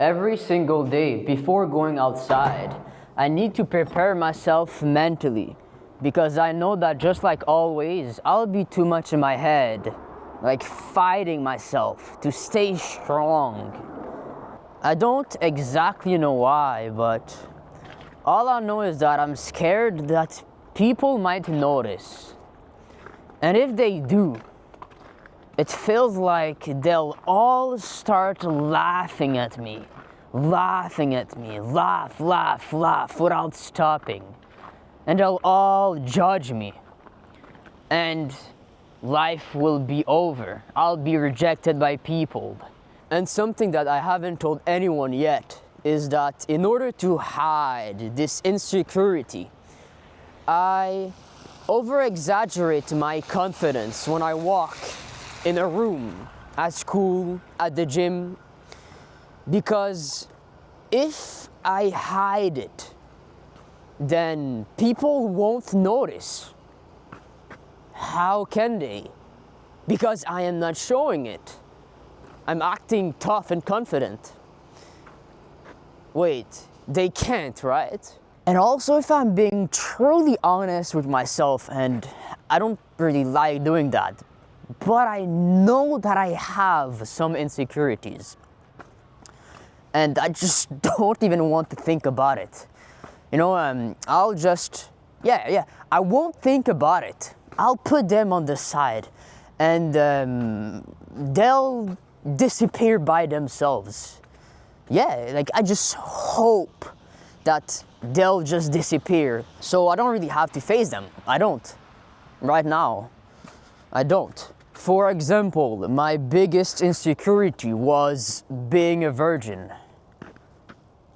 Every single day before going outside, I need to prepare myself mentally because I know that just like always, I'll be too much in my head, like fighting myself to stay strong. I don't exactly know why, but all I know is that I'm scared that people might notice. And if they do, it feels like they'll all start laughing at me, laugh, without stopping. And they'll all judge me. And life will be over. I'll be rejected by people. And something that I haven't told anyone yet is that in order to hide this insecurity, I over-exaggerate my confidence when I walk in a room, at school, at the gym, because if I hide it, then people won't notice. How can they? Because I am not showing it. I'm acting tough and confident. Wait, they can't, right? And also, if I'm being truly honest with myself, and I don't really like doing that, but I know that I have some insecurities. And I just don't even want to think about it. I'll just, I won't think about it. I'll put them on the side and they'll disappear by themselves. I just hope that they'll just disappear. So I don't really have to face them. I don't. Right now, I don't. For example, my biggest insecurity was being a virgin.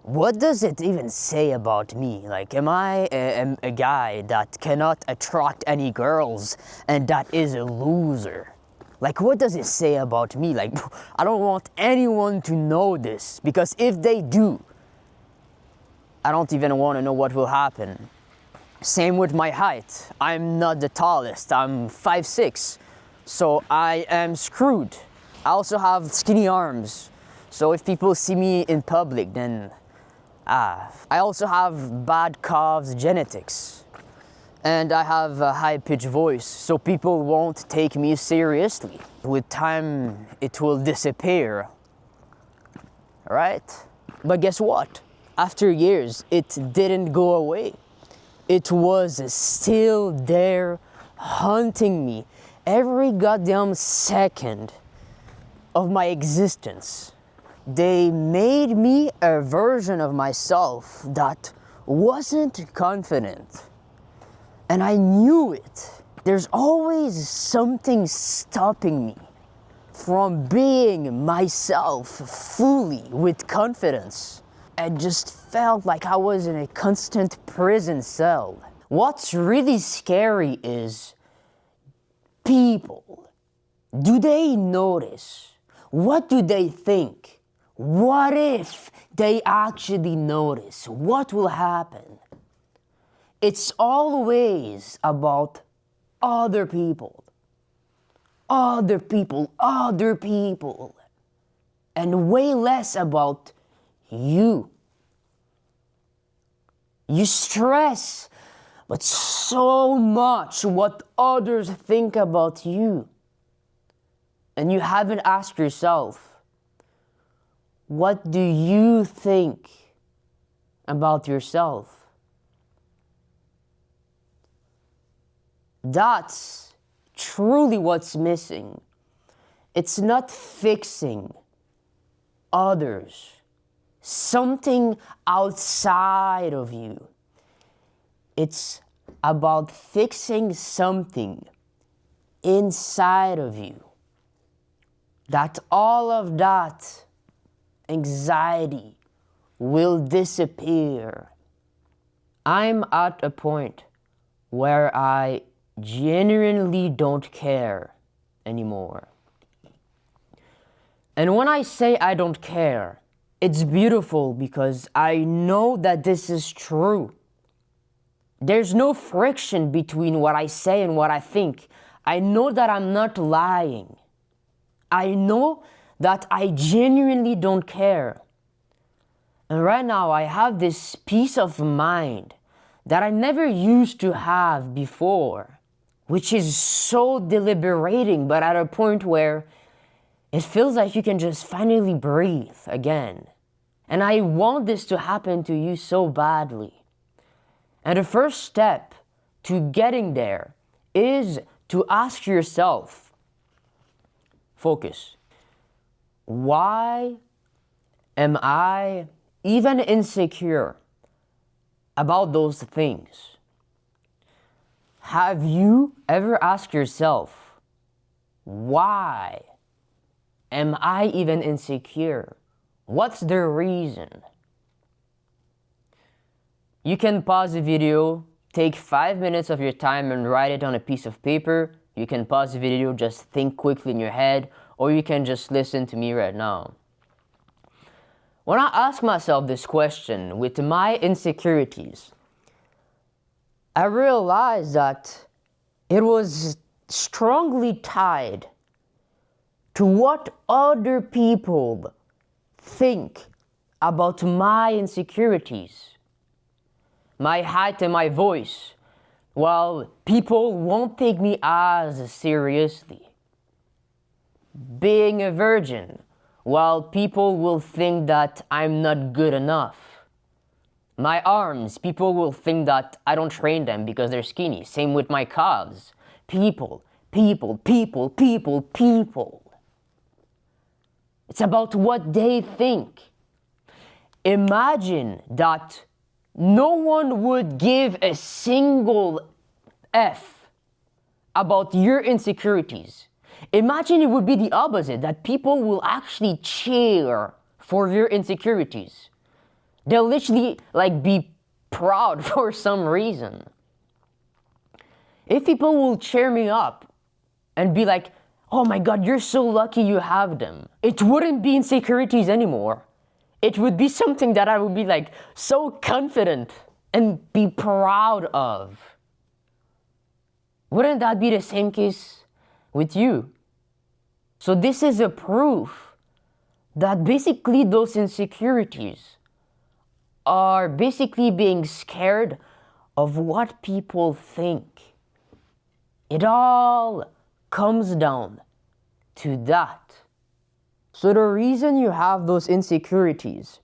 What does it even say about me? Like, am I a guy that cannot attract any girls and that is a loser? Like, what does it say about me? Like, I don't want anyone to know this, because if they do, I don't even want to know what will happen. Same with my height. I'm not the tallest. I'm 5'6". So I am screwed. I also have skinny arms. So if people see me in public, then I also have bad calves genetics. And I have a high-pitched voice, so people won't take me seriously. With time, it will disappear. Right? But guess what? After years, it didn't go away. It was still there, haunting me every goddamn second of my existence. They made me a version of myself that wasn't confident. And I knew it. There's always something stopping me from being myself fully with confidence. I just felt like I was in a constant prison cell. What's really scary is people. Do they notice? What do they think? What if they actually notice? What will happen? It's always about other people. Other people. And way less about you. You stress, but so much what others think about you. And you haven't asked yourself, what do you think about yourself? That's truly what's missing. It's not fixing others, something outside of you. It's about fixing something inside of you. That all of that anxiety will disappear. I'm at a point where I genuinely don't care anymore. And when I say I don't care, it's beautiful because I know that this is true. There's no friction between what I say and what I think. I know that I'm not lying. I know that I genuinely don't care. And right now I have this peace of mind that I never used to have before, which is so deliberating, but at a point where it feels like you can just finally breathe again. And I want this to happen to you so badly. And the first step to getting there is to ask yourself, focus, why am I even insecure about those things? Have you ever asked yourself, why am I even insecure? What's the reason? You can pause the video, take 5 minutes of your time and write it on a piece of paper. You can pause the video, just think quickly in your head, or you can just listen to me right now. When I ask myself this question with my insecurities, I realized that it was strongly tied to what other people think about my insecurities, my height and my voice, while people won't take me as seriously. Being a virgin, while people will think that I'm not good enough. My arms, people will think that I don't train them because they're skinny. Same with my calves. People. It's about what they think. Imagine that no one would give a single F about your insecurities. Imagine it would be the opposite, that people will actually cheer for your insecurities. They'll literally be proud for some reason. If people will cheer me up and be like, oh my God, you're so lucky you have them, it wouldn't be insecurities anymore. It would be something that I would be so confident and be proud of. Wouldn't that be the same case with you? So this is a proof that basically those insecurities are basically being scared of what people think. It all comes down to that. So the reason you have those insecurities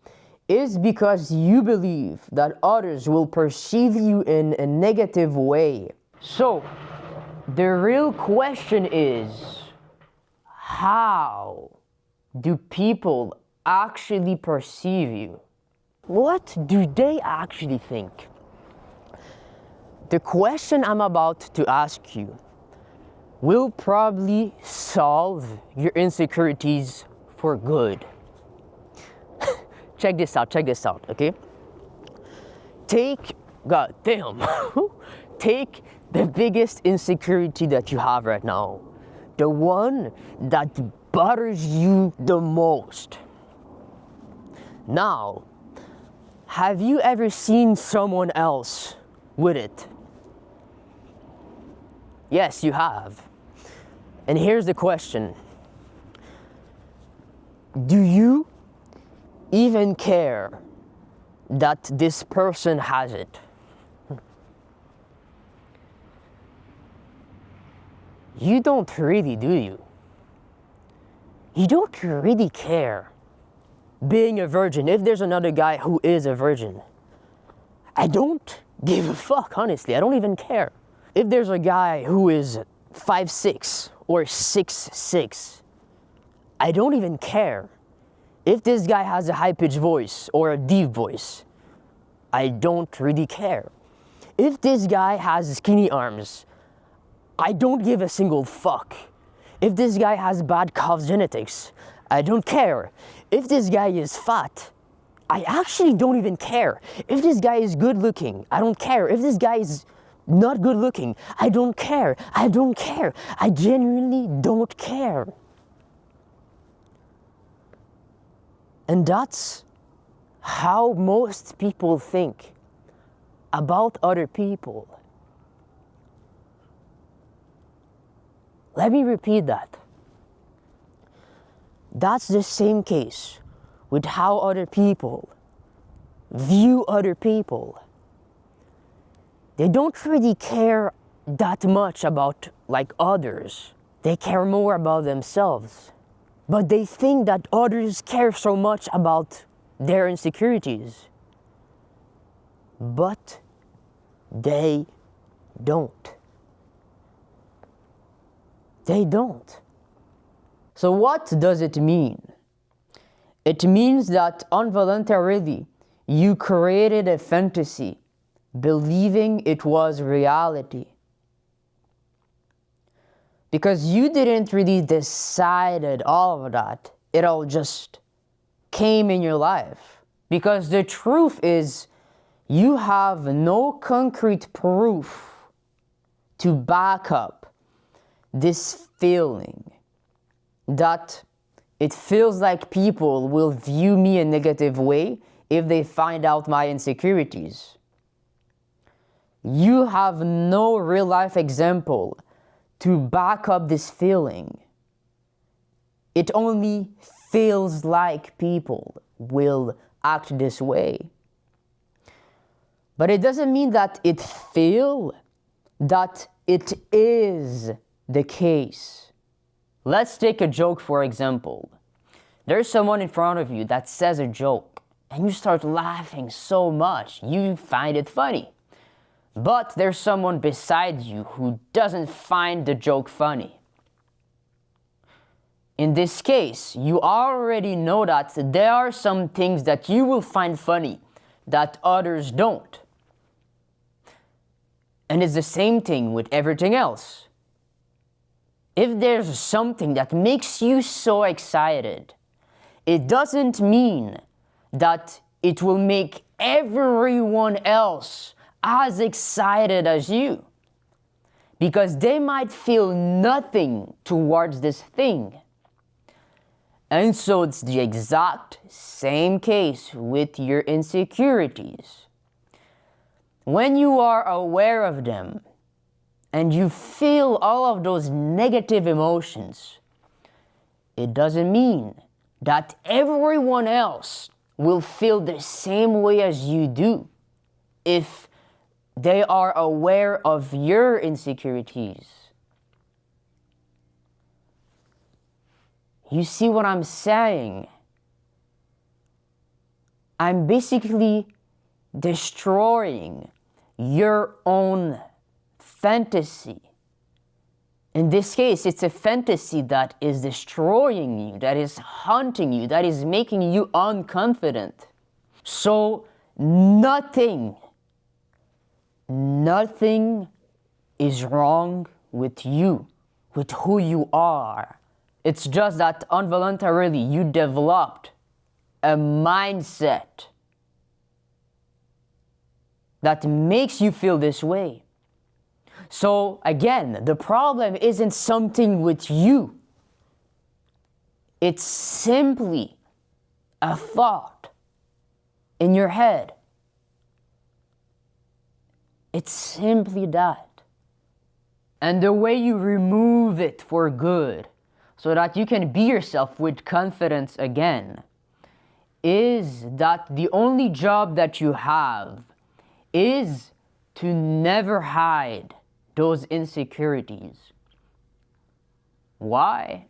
is because you believe that others will perceive you in a negative way. So the real question is, how do people actually perceive you? What do they actually think? The question I'm about to ask you will probably solve your insecurities for good. Check this out, okay? Take the biggest insecurity that you have right now. The one that bothers you the most. Now, have you ever seen someone else with it? Yes, you have. And here's the question. Do you even care that this person has it? You don't really, do you? You don't really care. Being a virgin, if there's another guy who is a virgin, I don't give a fuck, honestly. I don't even care. If there's a guy who is 5'6" or 6'6", I don't even care. If this guy has a high-pitched voice or a deep voice, I don't really care. If this guy has skinny arms, I don't give a single fuck. If this guy has bad calf genetics, I don't care. If this guy is fat, I actually don't even care. If this guy is good looking, I don't care. If this guy is not good looking, I don't care. I don't care. I genuinely don't care. And that's how most people think about other people. Let me repeat that. That's the same case with how other people view other people. They don't really care that much about like others. They care more about themselves. But they think that others care so much about their insecurities. But they don't. They don't. So what does it mean? It means that involuntarily you created a fantasy, believing it was reality. Because you didn't really decide all of that. It all just came in your life. Because the truth is, you have no concrete proof to back up this feeling that it feels like people will view me a negative way if they find out my insecurities. You have no real life example to back up this feeling. It only feels like people will act this way. But it doesn't mean that it is the case. Let's take a joke for example. There's someone in front of you that says a joke, and you start laughing so much, you find it funny. But there's someone beside you who doesn't find the joke funny. In this case, you already know that there are some things that you will find funny that others don't. And it's the same thing with everything else. If there's something that makes you so excited, it doesn't mean that it will make everyone else as excited as you. Because they might feel nothing towards this thing. And so it's the exact same case with your insecurities. When you are aware of them, and you feel all of those negative emotions, it doesn't mean that everyone else will feel the same way as you do if they are aware of your insecurities. You see what I'm saying? I'm basically destroying your own fantasy. In this case, it's a fantasy that is destroying you, that is haunting you, that is making you unconfident. So nothing is wrong with you, with who you are. It's just that involuntarily you developed a mindset that makes you feel this way. So again, the problem isn't something with you. It's simply a thought in your head. It's simply that. And the way you remove it for good, so that you can be yourself with confidence again, is that the only job that you have is to never hide those insecurities. Why?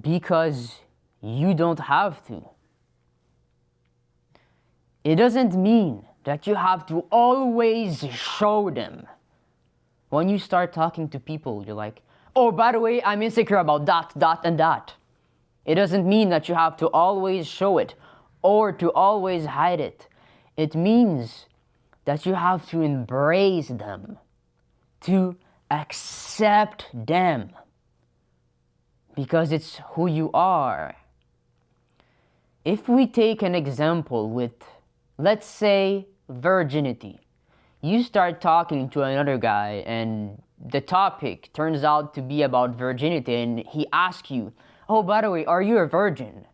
Because you don't have to. It doesn't mean that you have to always show them. When you start talking to people, you're like, oh, by the way, I'm insecure about that, and that. It doesn't mean that you have to always show it or to always hide it. It means that you have to embrace them, to accept them, because it's who you are. If we take an example with, let's say, virginity. You start talking to another guy and the topic turns out to be about virginity, and he asks you, oh, by the way, are you a virgin?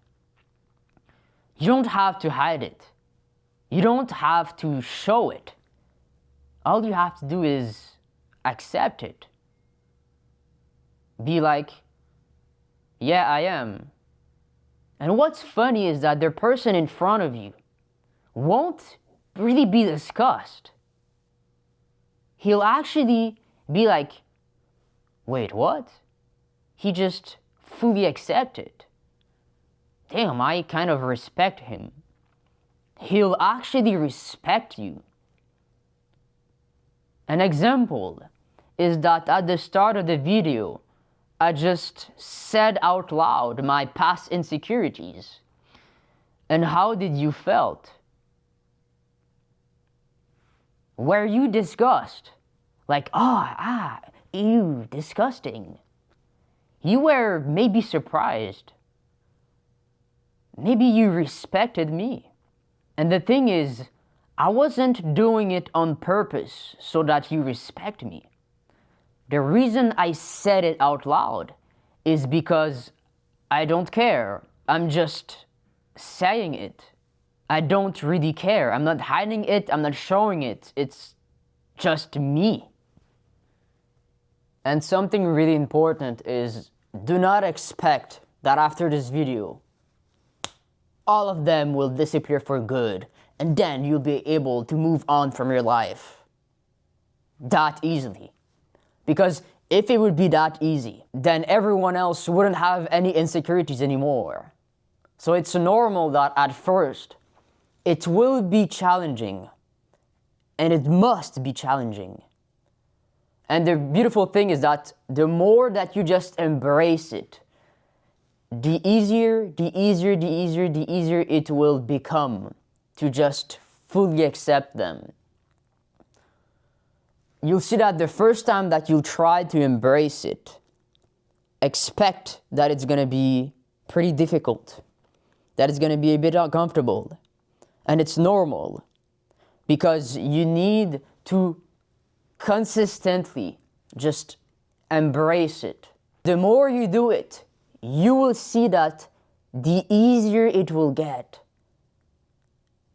You don't have to hide it. You don't have to show it. All you have to do is accept it. Be like, yeah, I am. And what's funny is that the person in front of you won't really be discussed. He'll actually be like, wait, what? He just fully accepted. Damn, I kind of respect him. He'll actually respect you. An example is that at the start of the video, I just said out loud my past insecurities. And how did you felt? Were you disgusted? Like, ew, disgusting. You were maybe surprised. Maybe you respected me. And the thing is, I wasn't doing it on purpose so that you respect me. The reason I said it out loud is because I don't care. I'm just saying it. I don't really care. I'm not hiding it. I'm not showing it. It's just me. And something really important is, do not expect that after this video, all of them will disappear for good, and then you'll be able to move on from your life that easily. Because if it would be that easy, then everyone else wouldn't have any insecurities anymore. So it's normal that at first, it will be challenging, and it must be challenging. And the beautiful thing is that the more that you just embrace it, the easier it will become to just fully accept them. You'll see that the first time that you try to embrace it, expect that it's gonna be pretty difficult, that it's gonna be a bit uncomfortable. And it's normal, because you need to consistently just embrace it. The more you do it, you will see that the easier it will get.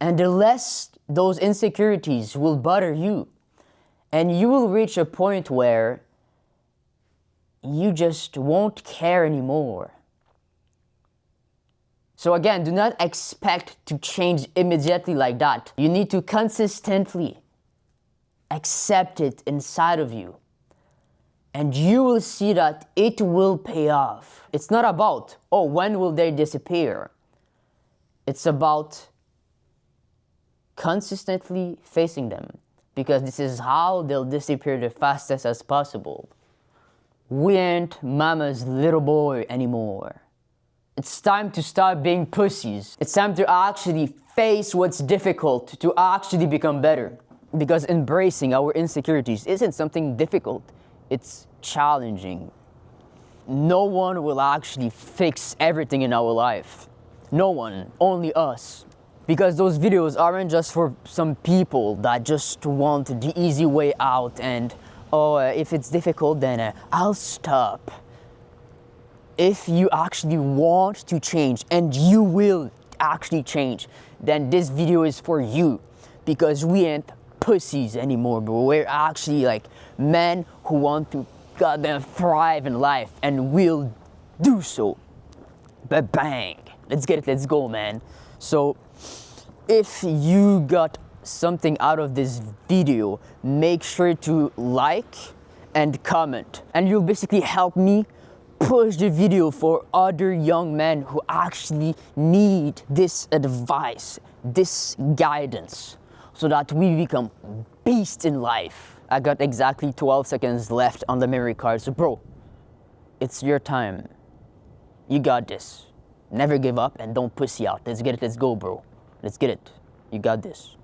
And the less those insecurities will bother you. And you will reach a point where you just won't care anymore. So again, do not expect to change immediately like that. You need to consistently accept it inside of you. And you will see that it will pay off. It's not about, oh, when will they disappear? It's about consistently facing them, because this is how they'll disappear the fastest as possible. We ain't mama's little boy anymore. It's time to stop being pussies. It's time to actually face what's difficult, to actually become better. Because embracing our insecurities isn't something difficult, it's challenging. No one will actually fix everything in our life. No one, only us. Because those videos aren't just for some people that just want the easy way out and, if it's difficult, then I'll stop. If you actually want to change, and you will actually change, then this video is for you. Because we ain't pussies anymore, bro. We're actually like men who want to goddamn thrive in life, and we'll do so. But bang, let's get it, let's go, man. So if you got something out of this video, make sure to like and comment, and you'll basically help me push the video for other young men who actually need this advice, this guidance, so that we become beasts in life. I got exactly 12 seconds left on the memory card, so bro, it's your time. You got this. Never give up and don't pussy out. Let's get it, let's go, bro. Let's get it. You got this.